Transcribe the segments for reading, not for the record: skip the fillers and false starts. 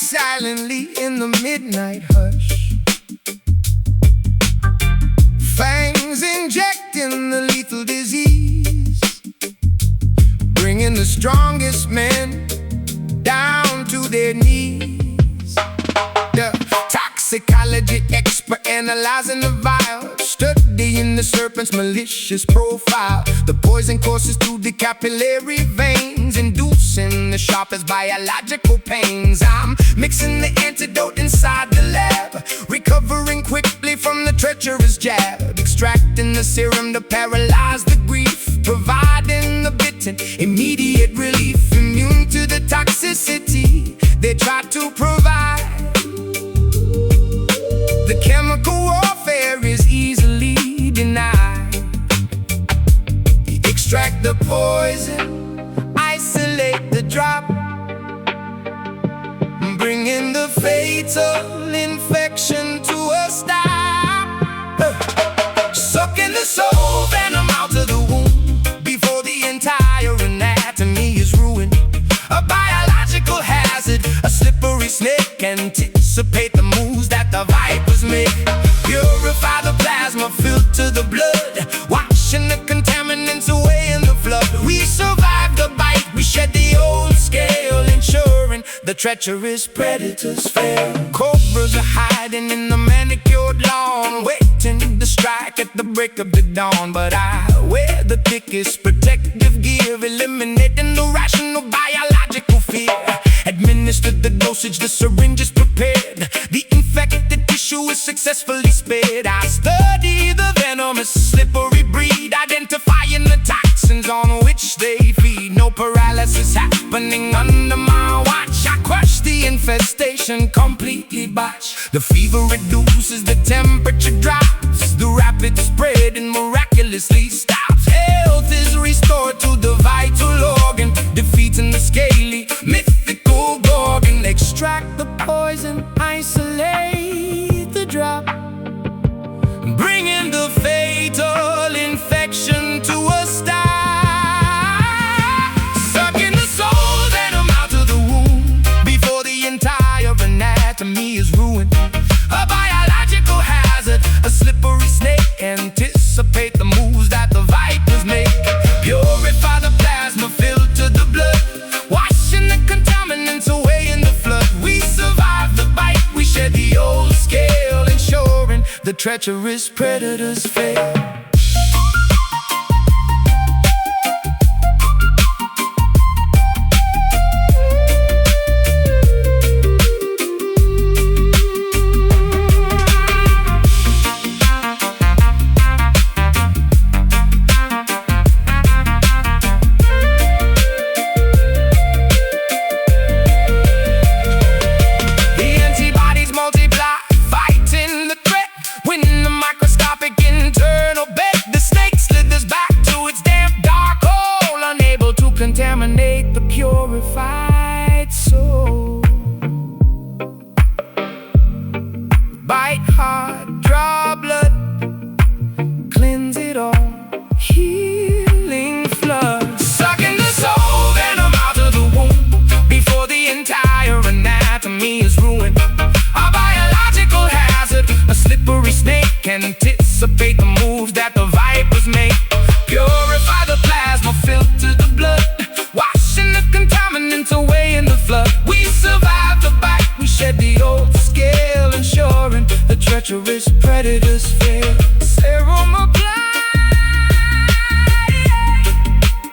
silently in the midnight hush. Fangs injecting the lethal disease, bringing the strongest men down to their knees. The toxicology expert analyzing the vial, studying the serpent's malicious profile. The poison courses through the capillary veins, inducing the sharpest biological pains. I'm mixing the antidote inside the lab, recovering quickly from the treacherous jab, extracting the serum to paralyze the grief, providing the bitten immediate relief, immune to the toxicity they try to provide. The chemical warfare is easily denied. Extract the poison, isolate the drop, bringing the fatal infection to a stop. Sucking the soul venom out of the womb before the entire anatomy is ruined. A biological hazard, a slippery snake. Anticipate the moves that the vipers make. Purify the plasma, filter the blood, washing the contaminants away in the flood. We survive the bite, we shed the old scale, ensuring the treacherous predators fail. Cobras are hiding in the manicured lawn, waiting to strike at the break of the dawn. But I wear the thickest protective gear, eliminating the rational biological fear. Administered the dosage, the syringe is prepared, the infected tissue is successfully spared. I study the venomous slippery breed, identifying the toxins on which they feed. No paralysis happening under my watch. I crush the infestation, completely botch. The fever reduces, the temperature drops, the rapid spread and miraculously stops. Health is restored to the vital organ, defeating the scaly, mythical gorgon. Extract the poison, isolate the drop, bringing the fatal infection to a stop. Sucking the soul venom out of the womb before the entire anatomy is ruined. A biological hazard, a slippery snake. Anticipate the moves that the vipers make. Purify the plasma, filter the blood, washing the contaminants away in the flood. We survive the bite, we shed the old scale, ensuring the treacherous predators fail. Contaminate the purified soul. Bite hard, draw blood, cleanse it all, healing flood. Sucking the soul venom out of the womb before the entire anatomy is ruined. A biological hazard, a slippery snake. Anticipate the moves that the vipers make. Purify the plasma, filter the blood, washing the contaminants away in the flood. We survive the bite, we shed the old scale, ensuring the treacherous predators fail. Serum applied,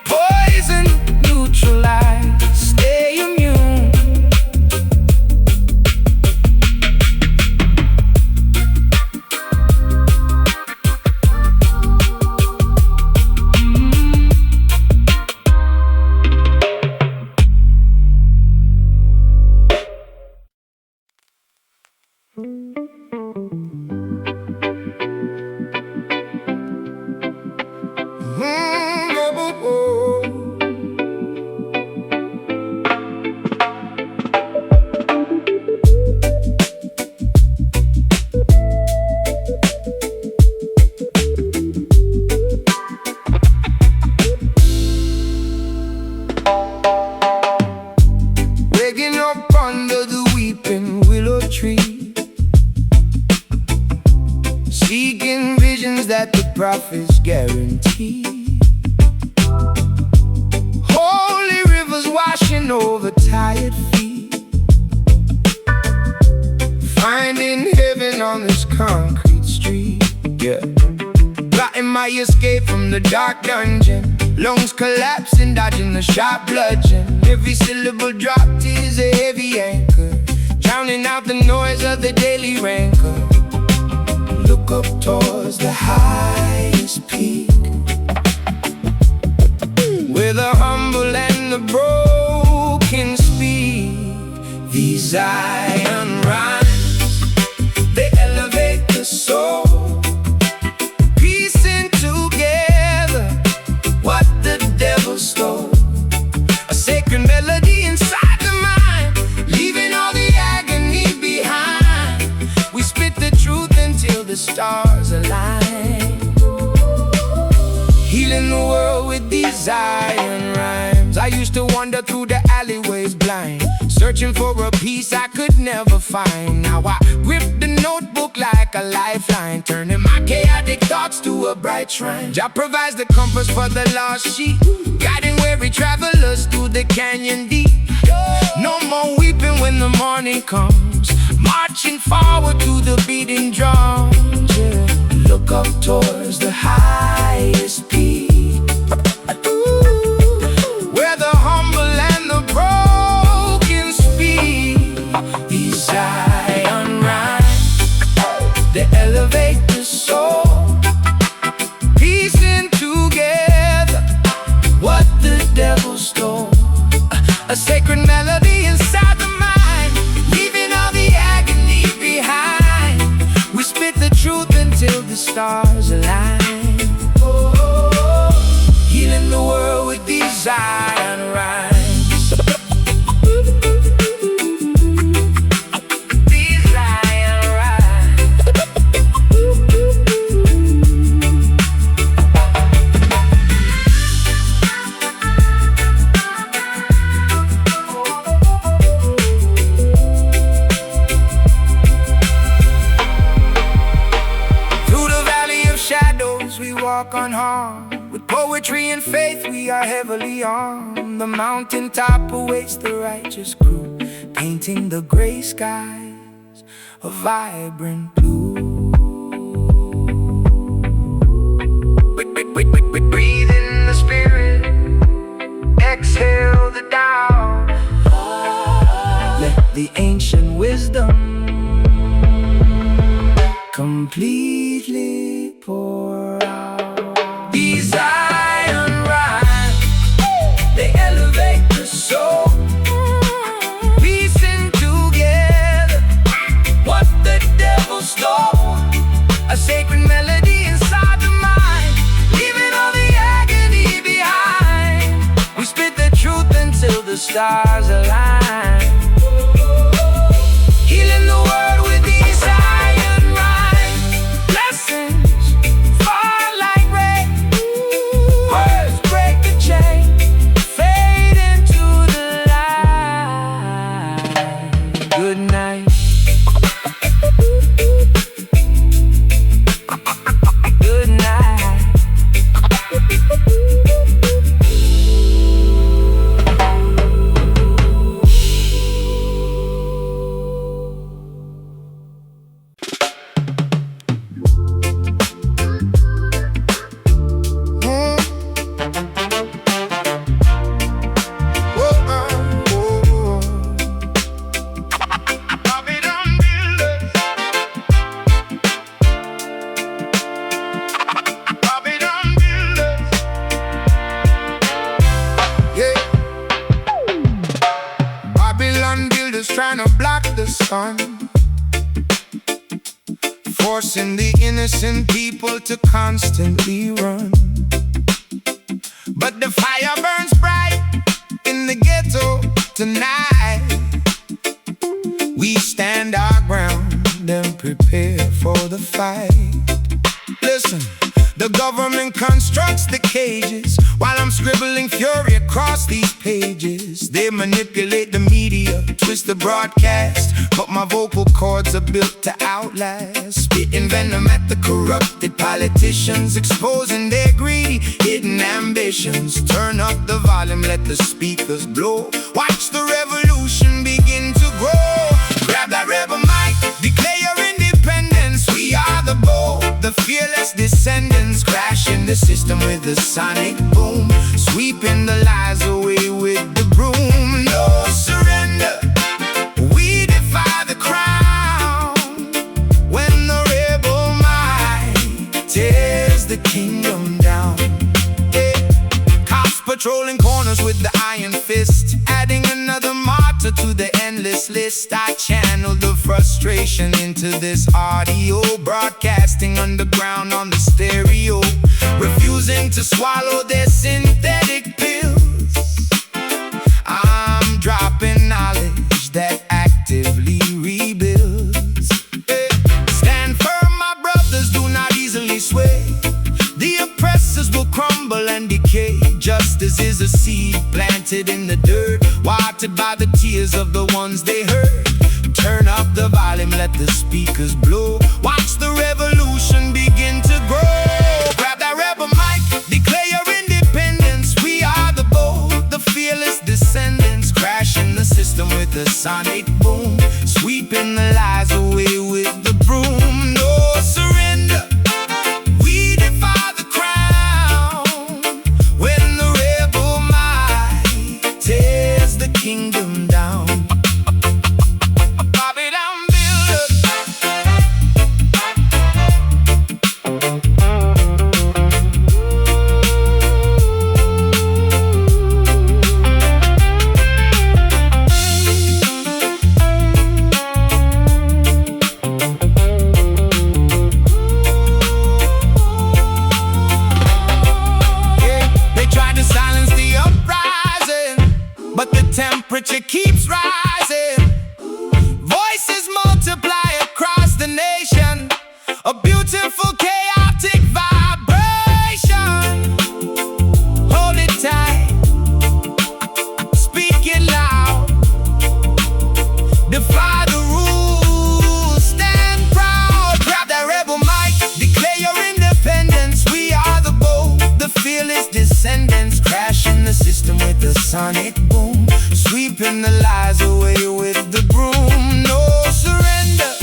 poison neutralized, stay immune. walking over tired feet, finding heaven on this concrete street. Yeah, plotting my escape from the dark dungeon, lungs collapsing, dodging the sharp bludgeon. Every syllable dropped is a heavy anchor, drowning out the noise of the daily rancor. Look up towards the highest peak, where the humble and the broken speak. These iron rhymes, they elevate the soul, piecing together what the devil stole. A sacred melody inside the mind, leaving all the agony behind. We spit the truth until the stars align, healing the world with these iron rhymes. I used to wander through the alleyways blind, searching for a piece I could never find. Now I grip the notebook like a lifeline, turning my chaotic thoughts to a bright shrine. Jah provides the compass for the lost sheep, guiding weary travelers through the canyon deep. No more weeping when the morning comes, marching forward to the beating drums. Yeah. Look up towards the highest peak, where the humble and the broken speak. These iron rhymes, they elevate the soul, piecing together what the devil stole. A sacred melody inside the mind, leaving all the agony behind. We spit the truth until the stars align, healing the world with these iron rhymes. These iron rhymes. Through the valley of shadows we walk unharmed, with poetry and faith we are heavily armed. The mountaintop awaits the righteous crew, painting the gray skies a vibrant blue. Breathe in the spirit, exhale the doubt. Let the ancient wisdom completely pour out. These iron rhymes, they elevate the soul, piecing together what the devil stole. A sacred melody inside the mind, leaving all the agony behind. We spit the truth until the stars align, healing the world with these iron rhymes. Blessings fall like rain, words break the chain, fade into the light. Good night. Good night. Trying to block the sun, forcing the innocent people to constantly run. But the fire burns bright in the ghetto tonight. We stand our ground and prepare for the fight. Listen, the government constructs the cages while I'm scribbling fury across these pages. They manipulate the media, twist the broadcast, but my vocal cords are built to outlast. Spitting venom at the corrupted politicians, exposing their greedy, hidden ambitions. Turn up the volume, let the speakers blow. Watch the revolution begin to grow. Grab that rebel mic, declare your independence. We are the bold, the fearless descendants, crashing the system with a sonic boom, sweeping the lies away with the broom. No surrender, we defy the crown. When the rebel might tears the kingdom down. Cops patrolling corners with the iron fist, adding another martyr to the endless list. I channel the frustration into this audio, broadcasting underground on the stereo, refusing to swallow their synthetic pills. I'm dropping knowledge that actively rebuilds. Stand firm, my brothers, do not easily sway. The oppressors will crumble and decay. Justice is a seed planted in the dirt, watered by the tears of the ones they hurt. Turn up the volume, let the speakers blow. Watch the revolution begin to grow. Grab that rebel mic, declare your independence. We are the bold, the fearless descendants, crashing the system with a sonic boom, sweeping the lies away with the broom. No surrender, we defy the crown. When the rebel might tears the kingdom down. But the temperature keeps rising. Voices multiply across the nation. A beautiful chaotic vibration. Hold it tight, speak it loud. Defy the rules, stand proud. Grab that rebel mic, declare your independence. We are the bold, the fearless descendants, crashing the system with the sonic boom, sweeping the lies away with the broom. No surrender,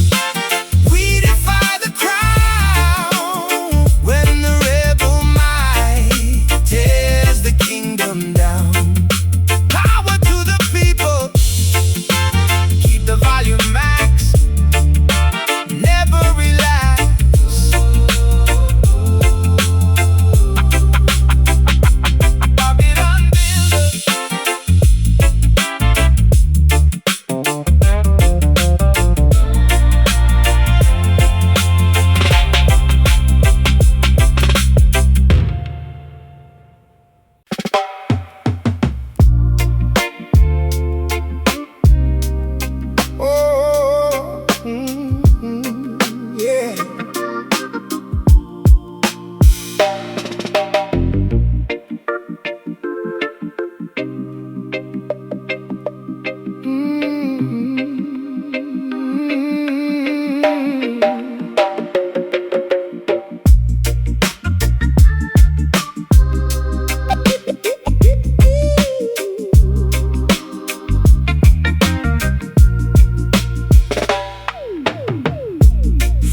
we defy the crown. When the rebel might tears the kingdom down. Power to the people, keep the volume max, never relax.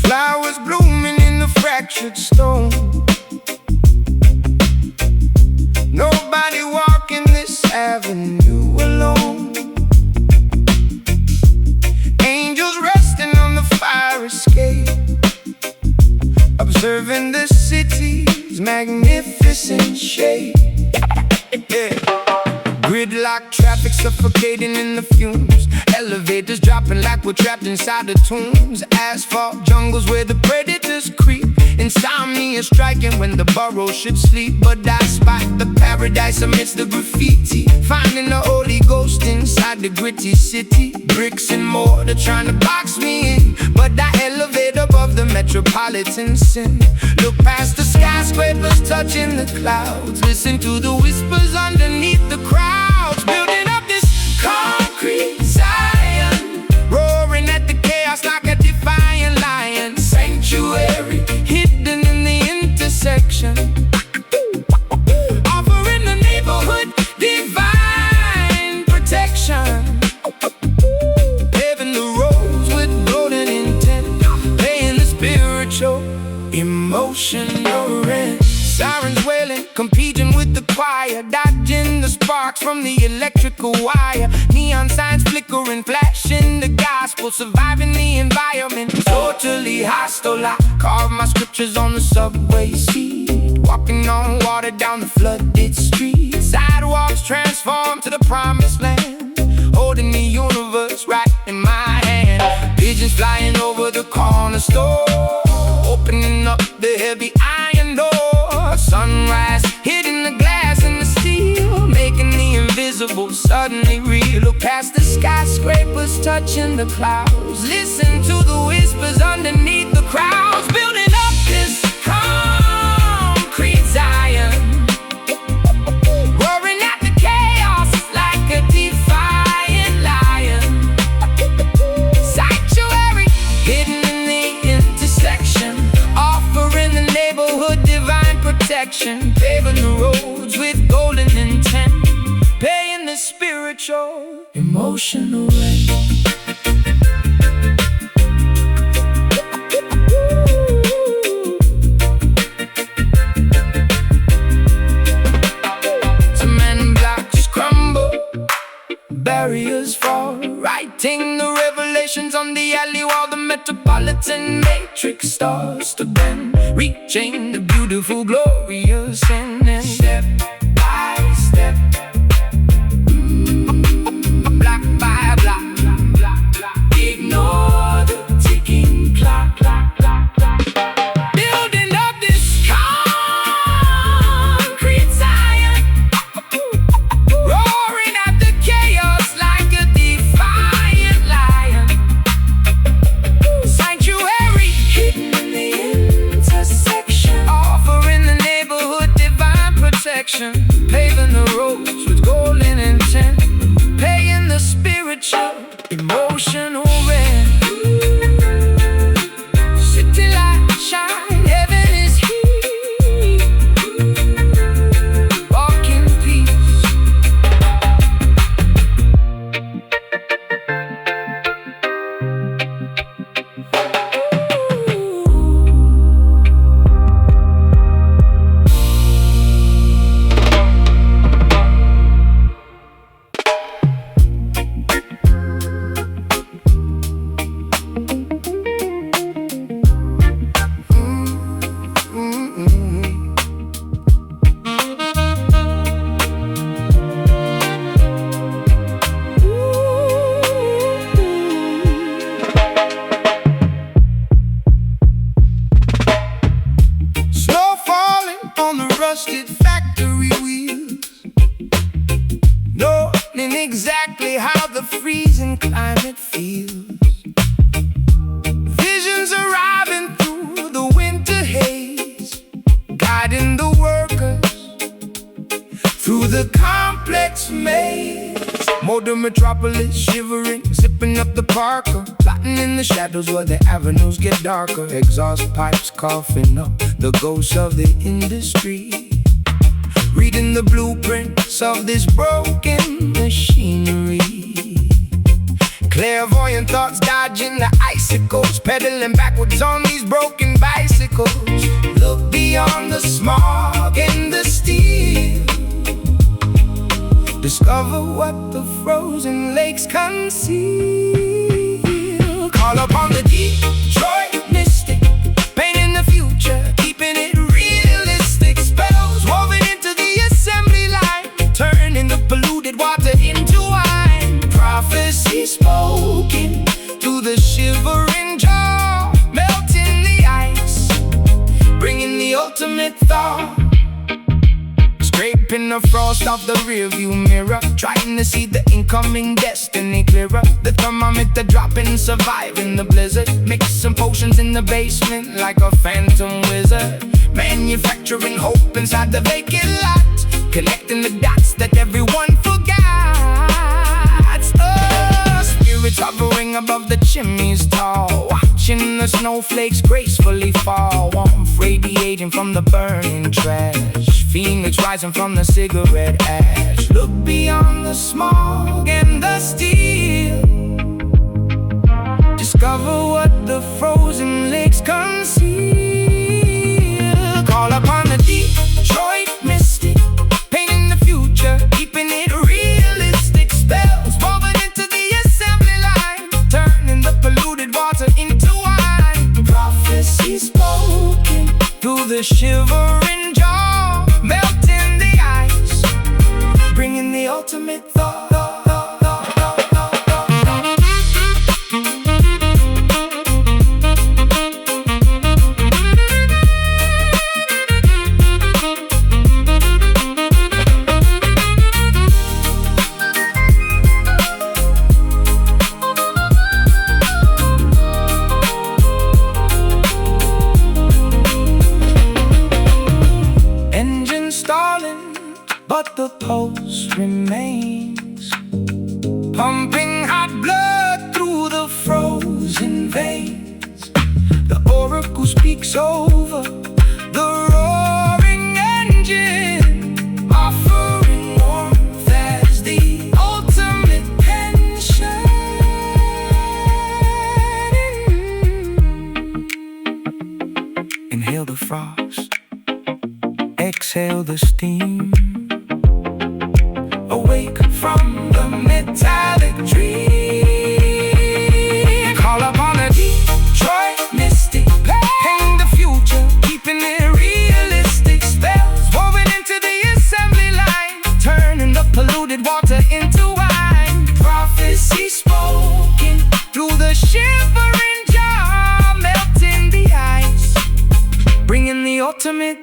Flowers blooming in the fractured stone. Nobody walking this avenue alone. Angels resting on the fire escape, observing the city's magnificent shape. Gridlock traffic suffocating in the fumes. Elevators dropping like we're trapped inside the tombs. Asphalt jungles where the predators creep. Insomnia striking when the burrow should sleep. But I spot the paradise amidst the graffiti, finding the Holy Ghost inside the gritty city. Bricks and mortar trying to box me in, but I elevate above the metropolitan sin. Look past the skyscrapers touching the clouds, listen to the whispers underneath the crowds. Building up this concrete Zion, roaring at the chaos like a defiant lion. Sanctuary sparks from the electrical wire. Neon signs flickering, flashing the gospel. Surviving the environment, totally hostile. I carve my scriptures on the subway seat, walking on water down the flooded street. Sidewalks transform to the promised land, holding the universe right in my hand. Pigeons flying over the corner store, opening up the heavy iron door. Sunrise hitting the glass and the steel, making the invisible suddenly real. Look past the skyscrapers touching the clouds, listen to the whispers underneath the crowds. Building up this concrete Zion, roaring at the chaos like a defiant lion. Sanctuary hidden in the intersection, offering the neighborhood divine protection. Paving the roads with golden intent, paying the spiritual, emotional rent. Cement blocks crumble, barriers fall, writing the revelations on the alley wall. The metropolitan matrix starts to bend, reaching the beautiful, glorious ending. Step by step, block by block, ignore the ticking clock. Building up this concrete Zion, roaring at the chaos like a defiant lion. Sanctuary hidden in the intersection, offering the neighborhood divine protection. Paving the roads with golden intent, paying the spiritual, emotional rent. City light shine, heaven is here. Walk in peace. Snow falling on the rusted factory wheels, knowing exactly how the freezing climate feels. Visions arriving through the winter haze, guiding the workers through the complex maze. Modern metropolis shivering, zipping up the Parker, plotting in the shadows where the avenues get darker. Exhaust pipes coughing up the ghosts of the industry, reading the blueprints of this broken machinery. Clairvoyant thoughts dodging the icicles, pedaling backwards on these broken bicycles. Look beyond the smog and the steel, discover what the frozen lakes conceal. Call upon the Detroit mystic, painting the future, keeping it realistic. Spells woven into the assembly line, turning the polluted water into wine. Prophecy spoken to the shivering jaw, melting the ice, bringing the ultimate thaw. Scraping the frost off the rearview mirror, trying to see the incoming destiny clearer. The thermometer dropping, surviving the blizzard, mixing potions in the basement like a phantom wizard. Manufacturing hope inside the vacant lot, connecting the dots that everyone forgot. Spirits hovering above the chimneys tall, watching the snowflakes gracefully fall. Warmth radiating from the burning trash, phoenix rising from the cigarette ash. Look beyond the smog and the steel, discover what the frozen lakes conceal. Call upon the Detroit mystic, painting the future, keeping it real. But the pulse remains, pumping hot blood through the frozen veins. The oracle speaks over the roaring engine, offering warmth as the ultimate pension. Inhale the frost, exhale the steam. Awake from the metallic dream. Call upon a Detroit mystic, paint the future, keeping it realistic. Spells woven into the assembly line, turning the polluted water into wine. Prophecy spoken through the shivering jar, melting the ice, bringing the ultimate.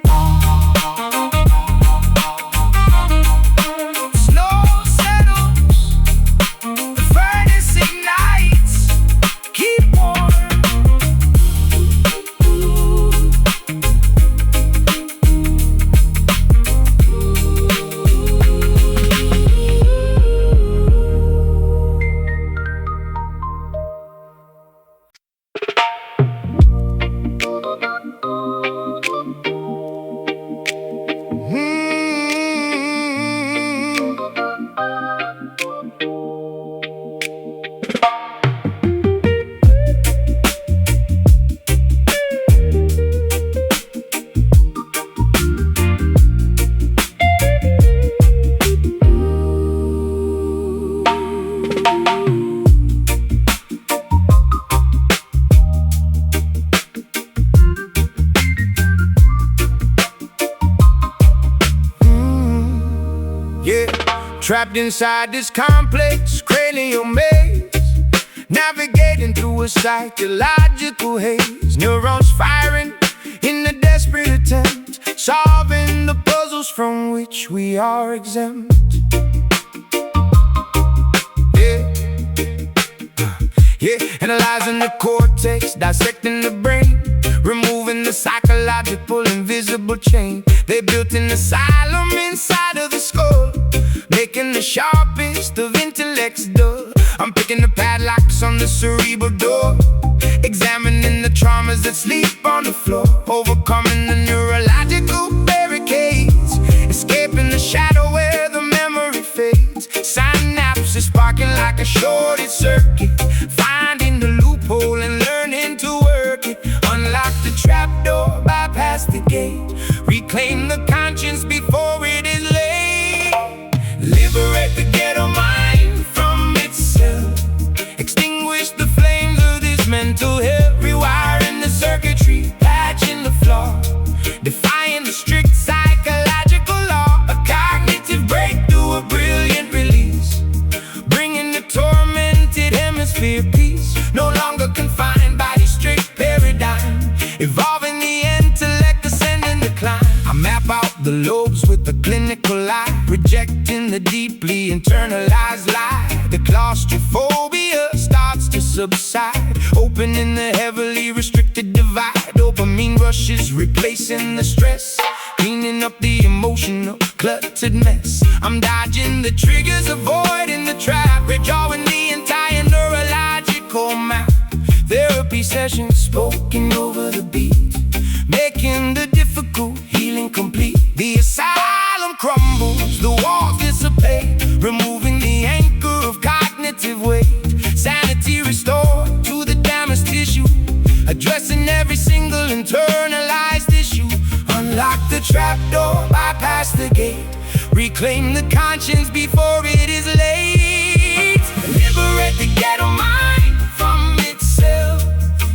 Trapped inside this complex cranial maze, navigating through a psychological haze. Neurons firing in a desperate attempt, solving the puzzles from which we are exempt. Analyzing the cortex, dissecting the brain, removing the psychological invisible chain. They built an asylum inside of the skull, making the sharpest of intellects dull. I'm picking the padlocks on the cerebral door, examining the traumas that sleep on the floor, overcoming the neurological barricades, escaping the shadow where the memory fades. Synapses sparking like a shorted circuit, finding the loophole and learning to work it. Unlock the trapdoor, bypass the gate, reclaim the conscience before it is late. Liberate the ghetto mind from itself, extinguish the flames of this mental hell, rewiring the circuitry, patching the flaw, defying the strict psychological law. A cognitive breakthrough, a brilliant release, bringing the tormented hemisphere peace. No longer confined by the strict paradigm, evolving the intellect, ascending the climb. I map out the lobes with the clinical eye, rejecting the deeply internalized lie. The claustrophobia starts to subside, opening the heavily restricted divide. Dopamine rushes, replacing the stress, cleaning up the emotional cluttered mess. I'm dodging the triggers, avoiding the trap, redrawing the entire neurological map. Therapy sessions spoken over the beat, making the difficult healing complete. The asylum crumbles, the walls dissipate, removing the anchor of cognitive weight. Sanity restored to the damaged tissue, addressing every single internalized issue. Unlock the trapdoor, bypass the gate, reclaim the conscience before it is late. Liberate the ghetto mind from itself,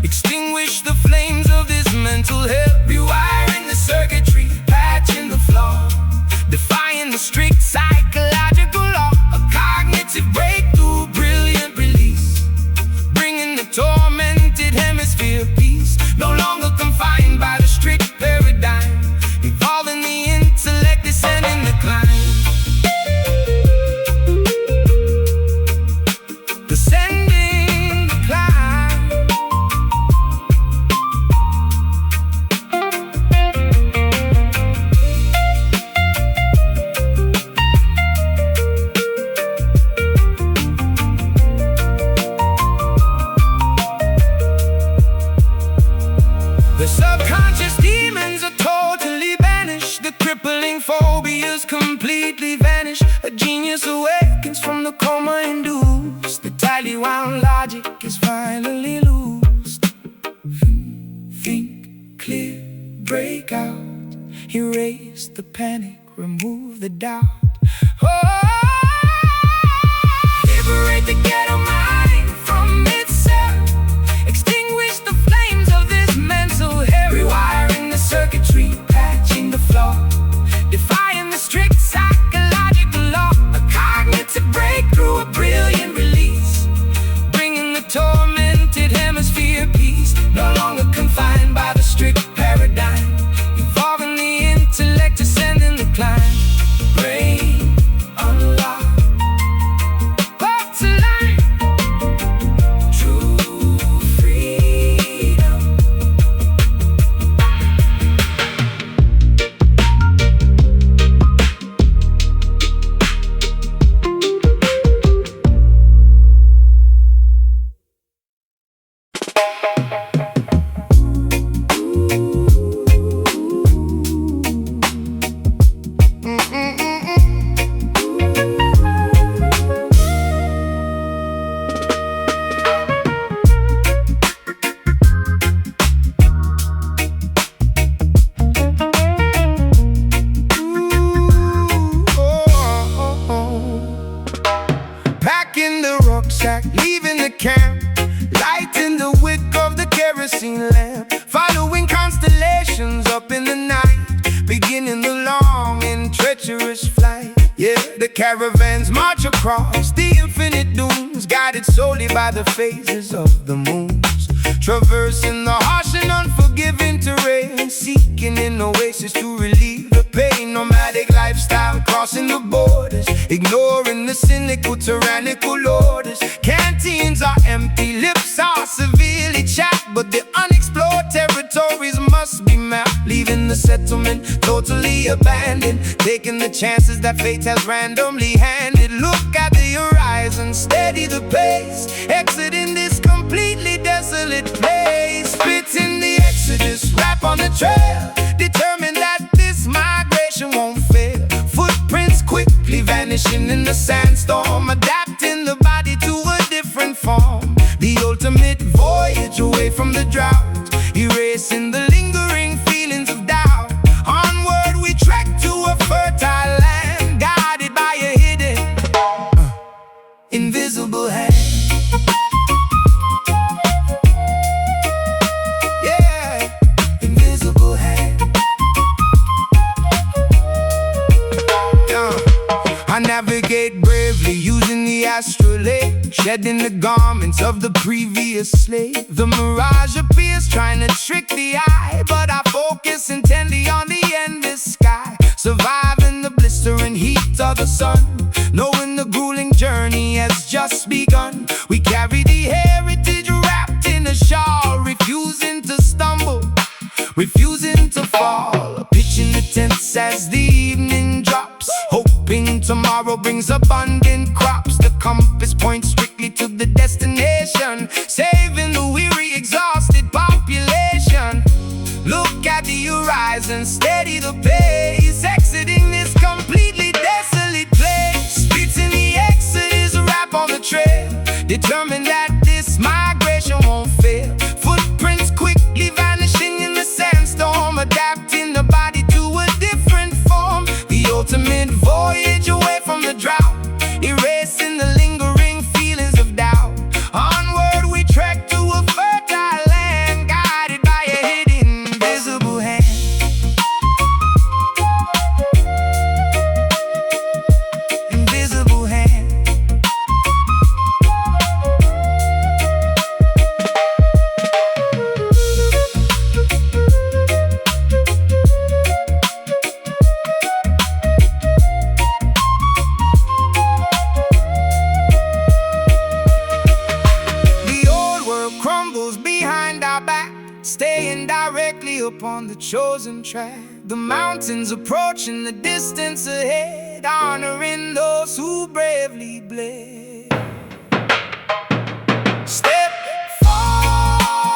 extinguish the flames of this mental hell, rewiring the circuitry, patching the flaw, defying the strict psychological law. A coma induced. The tightly wound logic is finally loosed. Think clear, break out, erase the panic, remove the doubt. Oh, liberate the ghetto mind from itself. Extinguish the flames of this mental hell. Rewiring the circuitry, patching the flaw, defying the strict psychological law. A cognitive breakthrough, a brilliant release, bringing the tormented hemisphere peace. No longer confined by the strict paradigm, evolving the intellect, ascending the climb. Brain unlock, up to life, true freedom. Packing the rucksack, leaving the camp, lighting the wick of the kerosene lamp, following constellations up in the night, beginning the long and treacherous flight. Yeah, the caravans march across the infinite dunes, guided solely by the phases of the moons, traversing the harsh and unforgiving terrain, seeking an oasis to relieve the pain. Nomadic lifestyle crossing the borders, ignoring the cynical, tyrannical orders. Canteens are empty, lips are severely chapped, but the unexplored territories must be mapped. Leaving the settlement totally abandoned, taking the chances that fate has randomly handed. Look at the horizon, steady the pace, exiting this completely desolate place. Spitting the exodus, rap on the trail, determined that this migration won't fail. Footprints quickly vanishing in the sandstorm, adapting the body to a different form. The ultimate voyage away from the drought, erasing the lingering feelings of doubt. Onward we trek to a fertile land, guided by a hidden, invisible hand. Yeah, invisible hand. I navigate bravely using the astrolabe, shedding the garments of the previous slave. The mirage appears trying to trick the eye, but I focus intently on the endless sky, surviving the blistering heat of the sun, knowing the grueling journey has just begun. We carry the heritage wrapped in a shawl, refusing to stumble, refusing to fall, pitching the tents as the evening drops, hoping tomorrow brings abundant crops. The compass points strictly to the destination, saving the weary, exhausted population. Look at the horizon, steady the pace, exiting this completely desolate place. Spitting the exodus, rap on the trail, determined that this migration won't fail. Footprints quickly vanishing in the sandstorm, adapting the body to a different form. The ultimate voyage away from the drought, erasing the lingering feelings of doubt. Onward we trek to a fertile land, guided by a hidden, invisible hand. Invisible hand. Staying directly upon the chosen track. The mountains approaching the distance ahead, honoring those who bravely bled. Step forward,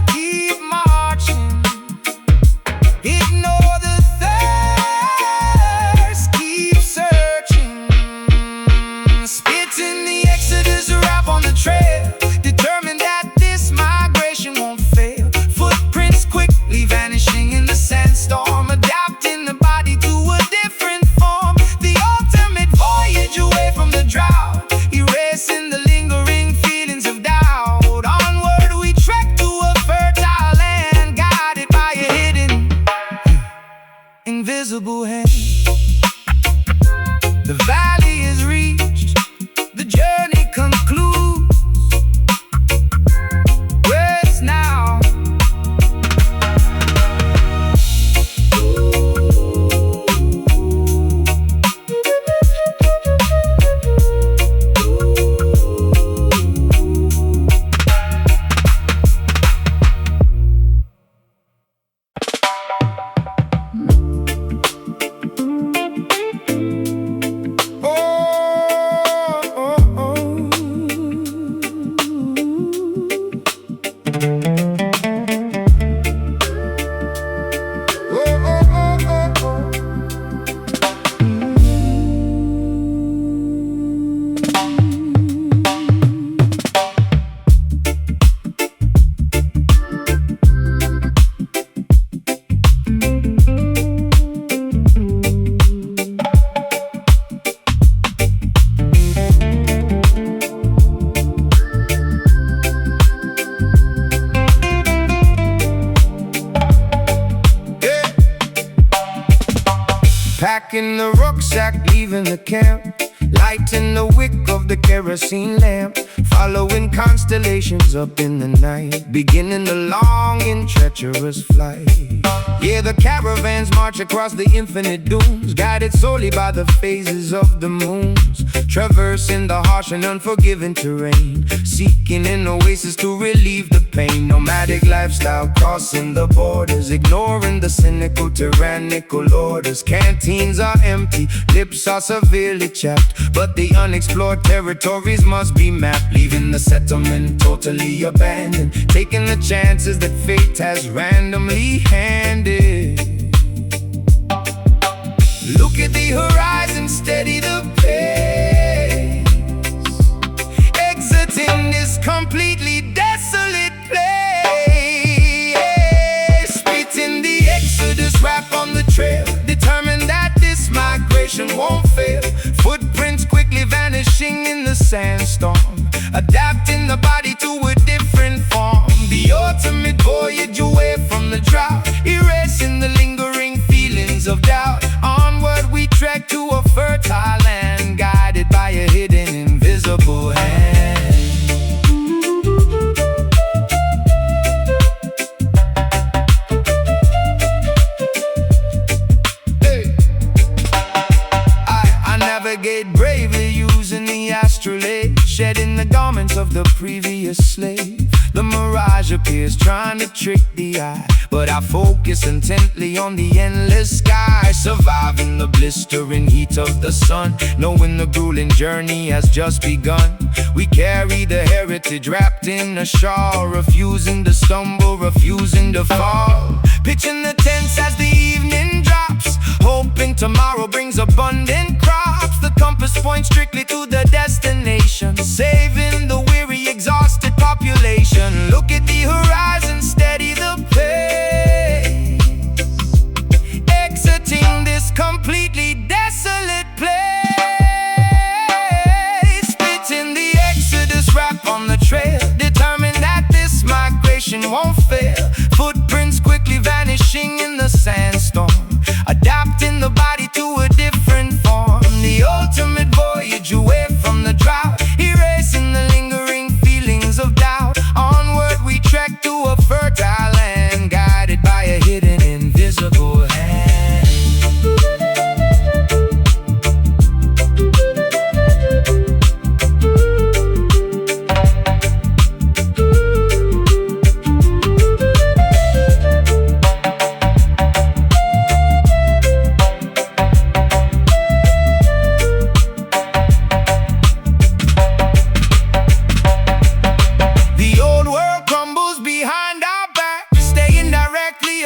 keep marching. Ignore the thirst, keep searching. Packing the rucksack, leaving the camp, lighting the wick of the kerosene lamp, following constellations up in the night, beginning the long and treacherous flight. Yeah, the caravans march across the infinite dunes, guided solely by the phases of the moons, traversing the harsh and unforgiving terrain, seeking an oasis to relieve the pain. Nomadic lifestyle crossing the borders, ignoring the cynical, tyrannical orders. Canteens are empty, lips are severely chapped, but the unexplored territories must be mapped. Leaving the settlement totally abandoned, taking the chances that fate has randomly handed. Look at the horizon, steady the pace, exiting this completely desolate place. Spitting the exodus, rap on the trail, determined that this migration won't fail. Footprints quickly vanishing in the sandstorm, adapting the body to a different form. The ultimate voyage away from the drought, erasing the lingering feelings of doubt. Onward we trek to a fertile land, guided by a hidden, invisible hand. Hey. I navigate bravely using the astrolabe, shedding the garments of the previous slave. The mirage appears trying to trick the eye, but I focus intently on the endless sky, surviving the blistering heat of the sun, knowing the grueling journey has just begun. We carry the heritage wrapped in a shawl, refusing to stumble, refusing to fall. Pitching the tents as the evening drops, hoping tomorrow brings abundant crops. The compass points strictly to the destination, saving the weary, exhausted population. Look at the horizon, steady the pace, exiting this completely desolate place. Spitting the exodus, rap on the trail, determined that this migration won't fail. Footprints quickly vanishing in the sandstorm, adapting the body to a different form. The ultimate voyage away from the drought, erasing the lingering feelings of doubt. Onward we trek to a fertile land, guided by a hidden, invisible hand.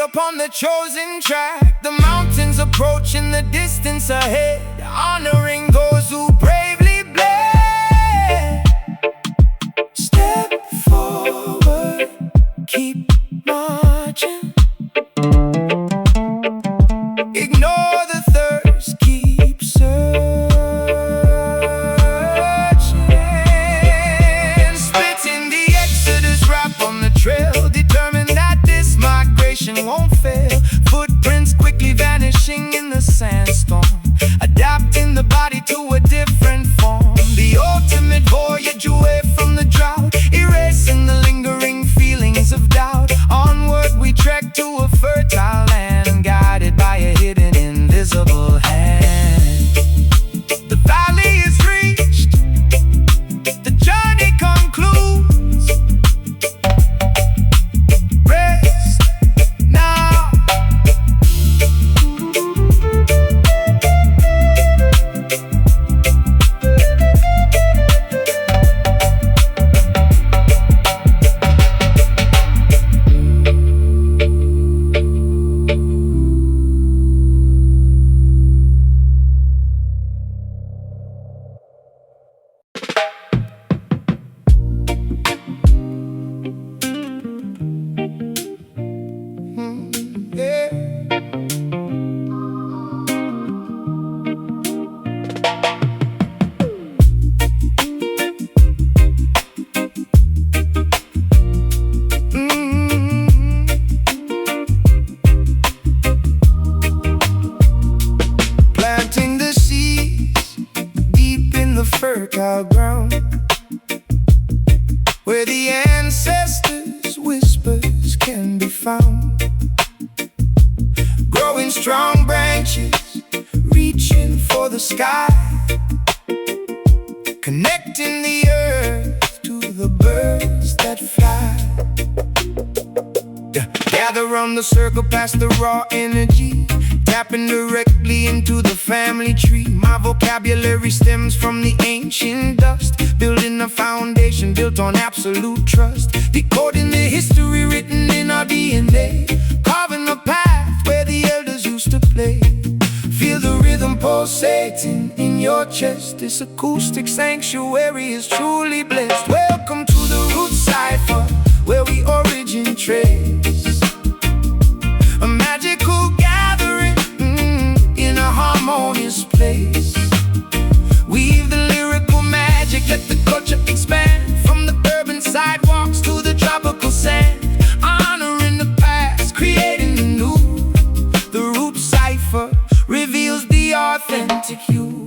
Upon the chosen track, the mountains approach in the distance ahead, honoring those who bravely bled. Step forward, keep marching, ignore the thirst, keep searching. Spitting the exodus, rap on the trail, determined that this migration won't fail. Footprints quickly vanishing in the sandstorm, adapting the body to a different where the ancestors' whispers can be found. Growing strong branches, reaching for the sky, connecting the earth to the birds that fly. Gather around the circle past the raw energy, tapping directly into the family tree. My vocabulary stems from the ancient dust, building a foundation built on absolute trust. Decoding the history written in our DNA, carving a path where the elders used to play. Feel the rhythm pulsating in your chest. This acoustic sanctuary is truly blessed. Welcome to the root cipher, where we origin trace. A magical gathering in a harmonious place. Weave the lyrical magic, let the culture expand, from the urban sidewalks to the tropical sand. Honoring the past, creating the new. The root cipher reveals the authentic you.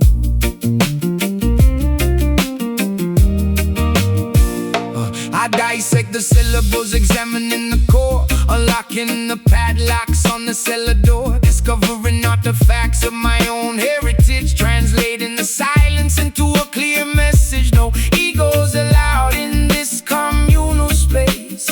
I dissect the syllables, examining the core, unlocking the padlocks on the cellar door, discovering artifacts of my own heritage, translating the silence into a clear message. No egos allowed in this communal space,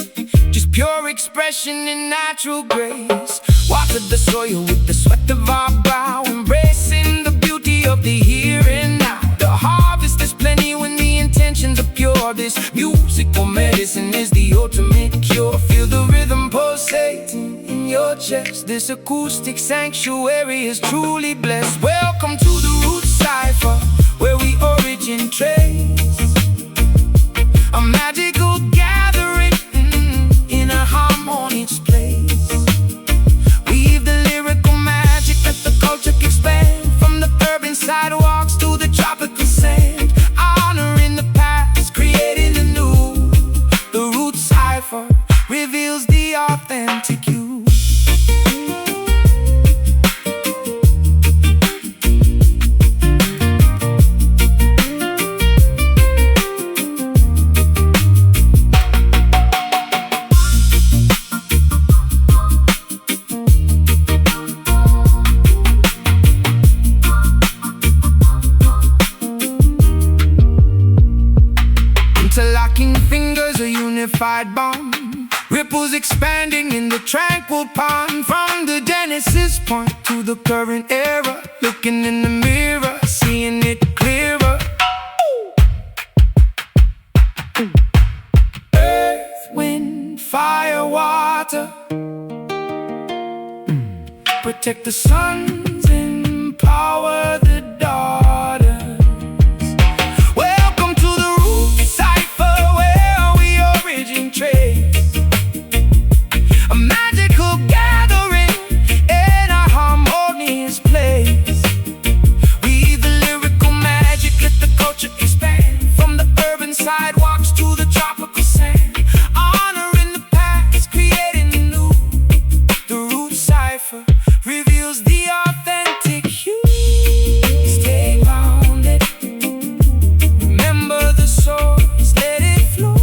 just pure expression and natural grace. Water the soil with the sweat of our brow, embracing the beauty of the here and now. The harvest is plenty when the intentions are pure. This musical medicine is the ultimate cure. Feel the rhythm pulsating in your chest. This acoustic sanctuary is truly blessed. Welcome to the root cipher, where we origin trace. A magical gathering in a harmonious place. Weave the lyrical magic, let the culture expand, from the urban sidewalks to the tropical sand. Honoring the past, creating the new. The root cipher reveals the authentic you. Interlocking fingers, a unified bond, ripples expanding in the tranquil pond. From the Genesis point to the current era, looking in the mirror, seeing it clearer. Earth, wind, fire, water, protect the sons, empower the daughters. Welcome to the root cipher, where we origin trace. A magical gathering in a harmonious place. Weave the lyrical magic, let the culture expand, from the urban sidewalks to the tropical sand. Honoring the past, creating the new. The root cipher reveals the authentic you. Stay grounded, remember the source, let it flow.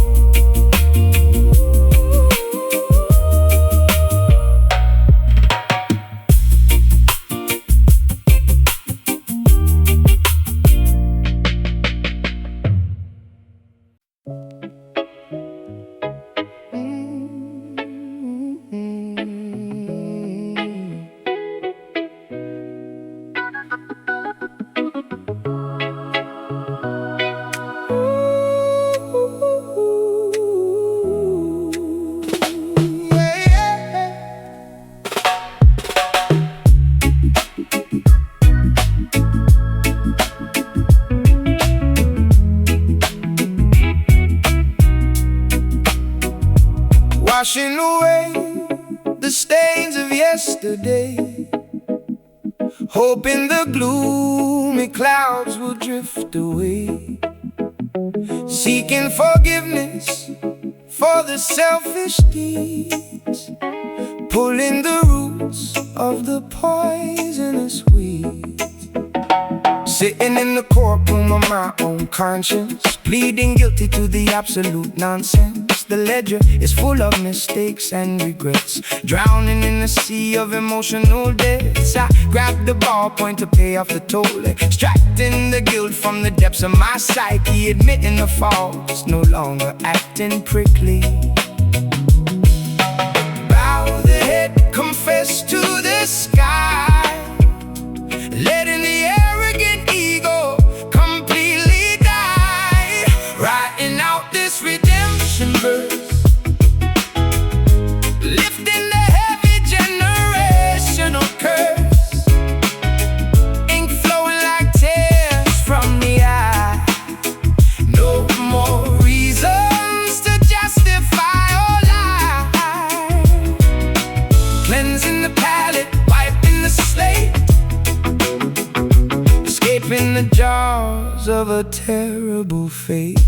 Washing away the stains of yesterday, hoping the gloomy clouds will drift away. Seeking forgiveness for the selfish deeds, pulling the roots of the poisonous weeds. Sitting in the courtroom of my own conscience, pleading guilty to the absolute nonsense. The ledger is full of mistakes and regrets, drowning in a sea of emotional debts. I grab the ballpoint to pay off the toll, extracting the guilt from the depths of my psyche, admitting the faults, no longer acting prickly. Bow the head, confess to the sky, letting the arrogant ego completely die. Writing out this redemption verse, lifting the heavy generational curse, ink flowing like tears from the eye. No more reasons to justify or lie, cleansing the palate, wiping the slate, escaping the jaws of a terrible fate.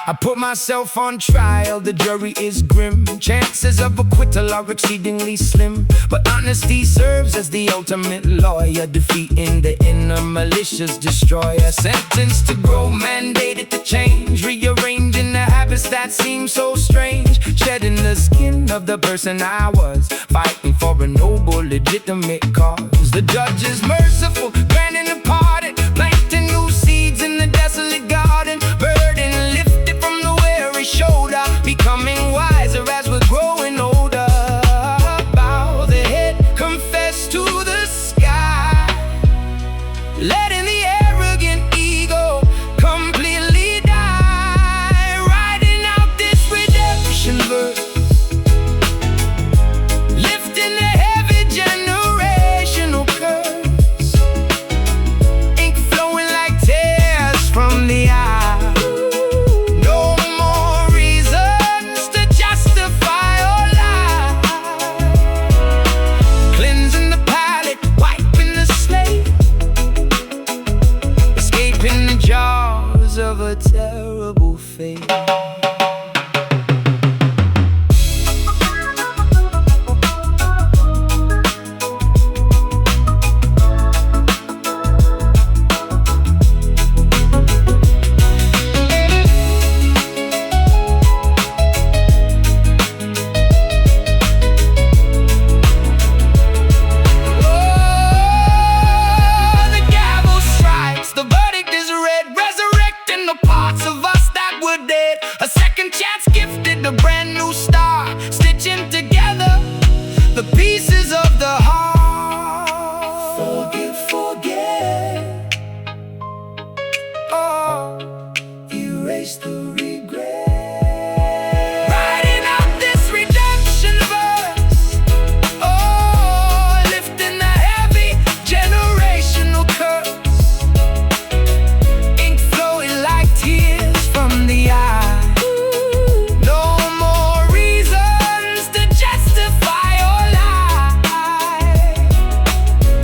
I put myself on trial, the jury is grim. Chances of acquittal are exceedingly slim, but honesty serves as the ultimate lawyer, defeating the inner malicious destroyer. Sentenced to grow, mandated to change, rearranging the habits that seem so strange, shedding the skin of the person I was, fighting for a noble, legitimate cause. The judge is merciful, granting a pardon, planting new seeds in the desolate garden, burden lifted from the weary shoulder, becoming wiser as we're growing older. Bow the head, confess to the sky, letting the arrogant ego completely die. Writing out this redemption verse, lifting the heavy generational curse, ink flowing like tears from the eye. No more reasons to justify or lie, cleansing the palate, wiping the slate, escaping the jaws of a terrible fate. The gavel strikes, the verdict is read, resurrecting the parts of us that were dead. A second chance gifted, a brand new star, stitching together the pieces of the heart. Forgive, forget, oh, erase the regret. Writing out this redemption verse, oh, lifting the heavy generational curse, ink flowing like tears from the eye. No more reasons to justify or lie,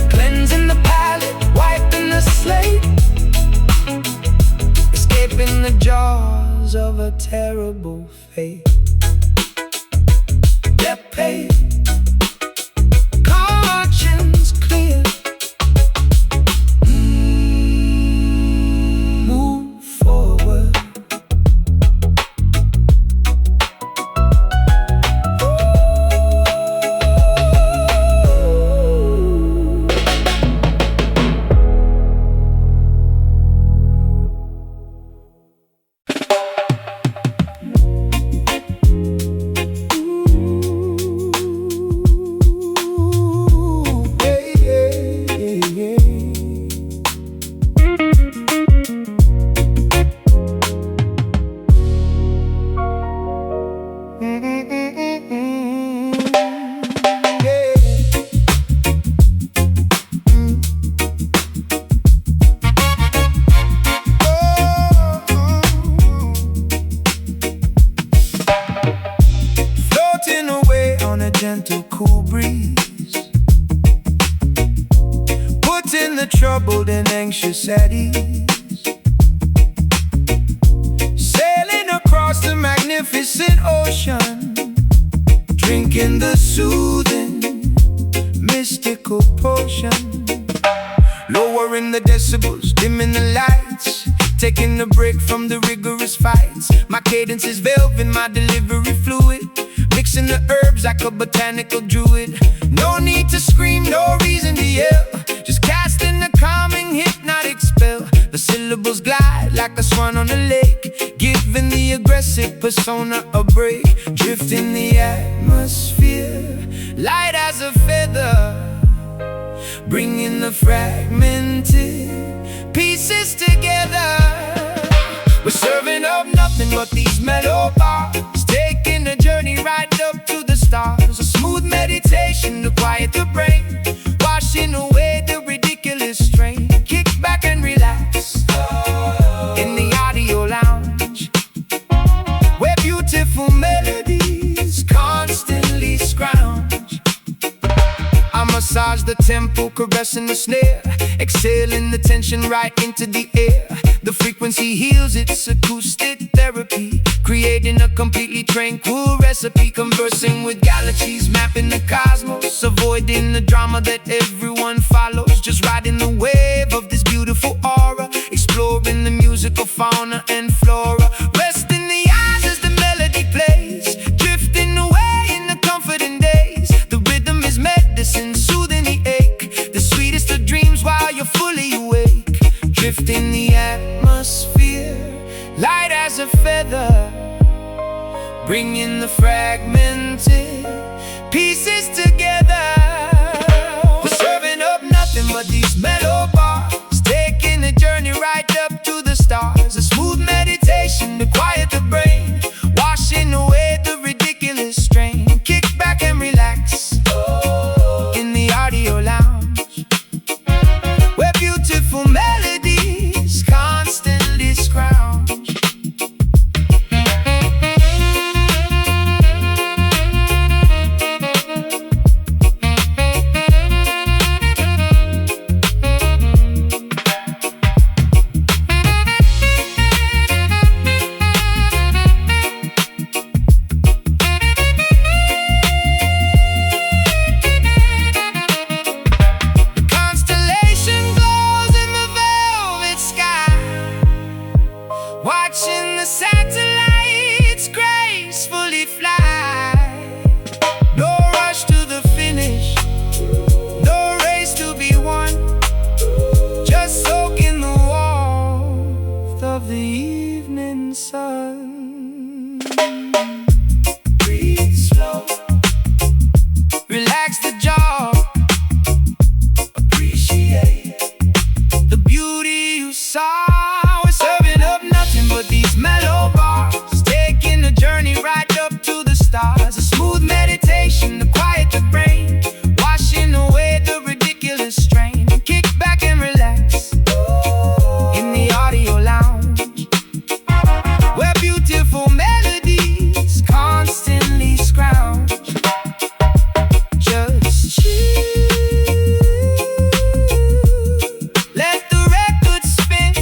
cleansing the palate, wiping the slate, escaping the jaws of a terrible fate. Debt paid, conscience clear, move forward. Floating away on a gentle, cool breeze, putting the troubled and anxious at ease, sailing across the magnificent ocean, drinking the soothing mystical potion, lowering lowering the decibels, dimming the lights, taking a break from the rigorous fights. My cadence is velvet, my delivery fluid, mixing the herbs like a botanical druid. No need to scream, no reason to yell, just casting a calming hypnotic spell. The syllables glide like a swan on a lake, giving the aggressive persona a break. Drift in the atmosphere, light as a feather, bringing the fragmented pieces together. We're serving up nothing but these mellow bars, taking a journey right up to the stars. A smooth meditation to quiet the brain, washing away the ridiculous strain. Kick back and relax in the audio lounge, where beautiful melodies constantly scrounge. I massage the tempo, caressing the snare, exhaling the tension right into the air. The frequency heals, it's acoustic therapy, creating a completely tranquil recipe. Conversing with galaxies, mapping the cosmos, avoiding the drama that everyone follows. Just riding the wave of this beautiful aura, exploring the musical fauna and flora. Rest in the eyes as the melody plays, drifting away in the comforting days. The rhythm is medicine, soothing the ache, the sweetest of dreams while you're fully awake. Drift in the atmosphere, light as a feather, bringing the fragmented pieces together. We're serving up nothing but these mellow bars, taking a journey right up to the stars. A smooth meditation to quiet the brain, washing away the ridiculous strain. Kick back and relax in the audio lounge, where beautiful melodies constantly scrounge. Watching the satellites gracefully fly. No rush to the finish, no race to be won, just soak in the warmth of the evening sun. Breathe slow, relax the jaw, appreciate the beauty you saw. But these mellow bars, taking a journey right up to the stars. A smooth meditation to quiet the brain, washing away the ridiculous strain. Kick back and relax in the audio lounge, where beautiful melodies constantly scrounge. Just chill, let the record spin.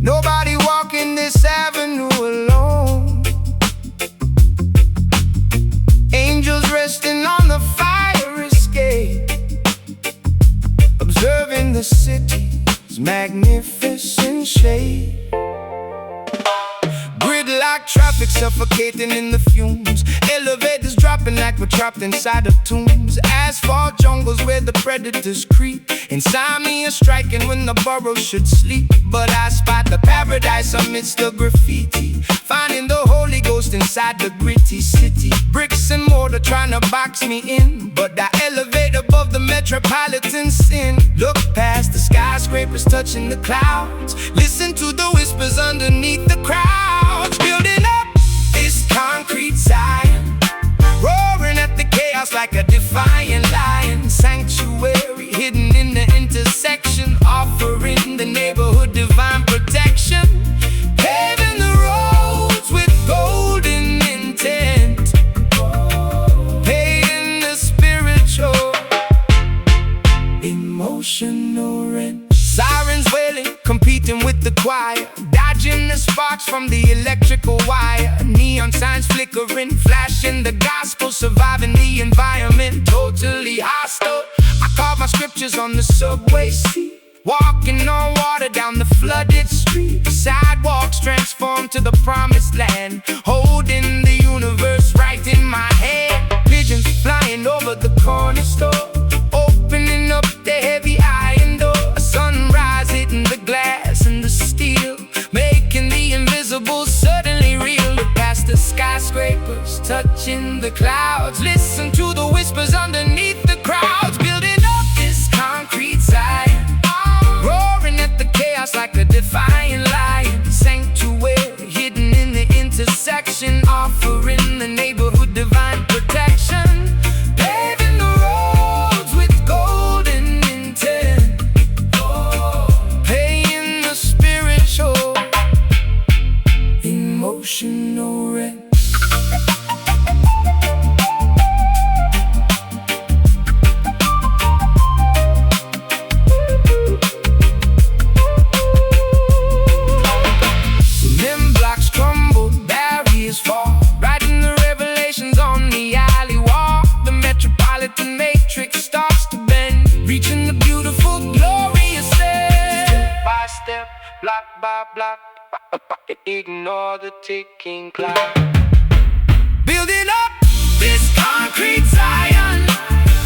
Nobody walking this avenue alone. Angels resting on the fire escape, observing the city's magnificent shape. Gridlock like traffic suffocating in the fumes. Elevators dropping like we're trapped inside of tombs. Asphalt jungles where the predators creep. Insomnia striking when the burrow should sleep. But I spot the paradise amidst the graffiti, finding the Holy Ghost inside the gritty city. Bricks and mortar trying to box me in, but I elevate above the metropolitan sin. Look past the skyscrapers touching the clouds, listen to the whispers underneath the crowds. Building up this concrete Zion, roaring at the chaos like a defiant lion. Sanctuary hidden in the intersection, offering the neighborhood divine protection. Paving the roads with golden intent, paying the spiritual, emotional rent. Sirens wailing, competing with the choir, dodging the sparks from the electrical wire. Neon signs flickering, flashing the gospel, surviving the environment, totally hostile. I carve my scriptures on the subway seat, walking on water down the flooded street. Sidewalks transform to the promised land, holding the universe right in my hand. Pigeons flying over the corner store, opening up the heavy iron door. A sunrise hitting the glass and the steel, making the invisible suddenly real. Look past the skyscrapers, touching the clouds, listen to the whispers underneath the crowds. Building up this concrete Zion, roaring at the chaos like a defiant lion. Sanctuary hidden in the intersection, offering the neighborhood divine protection. Paving the roads with golden intent, paying the spiritual, emotional rent. Block by block, ignore the ticking clock. Building up this concrete Zion,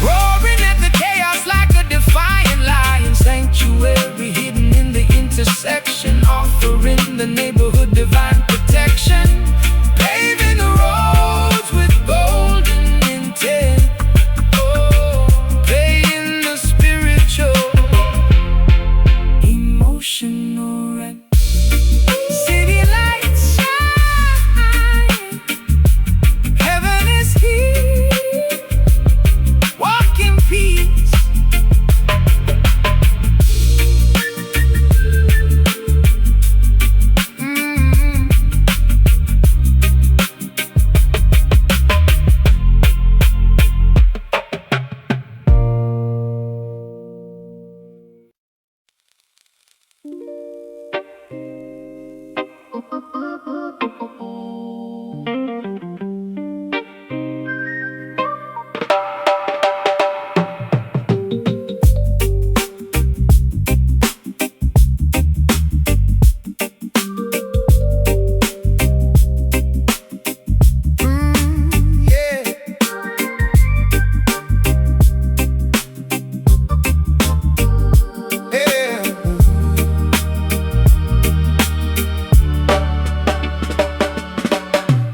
roaring at the chaos like a defiant lion. Sanctuary hidden in the intersection, offering the neighborhood divine protection. Paving the roads with golden intent, paying the spiritual, emotional rent. City lights shine, heaven is here, walk in peace.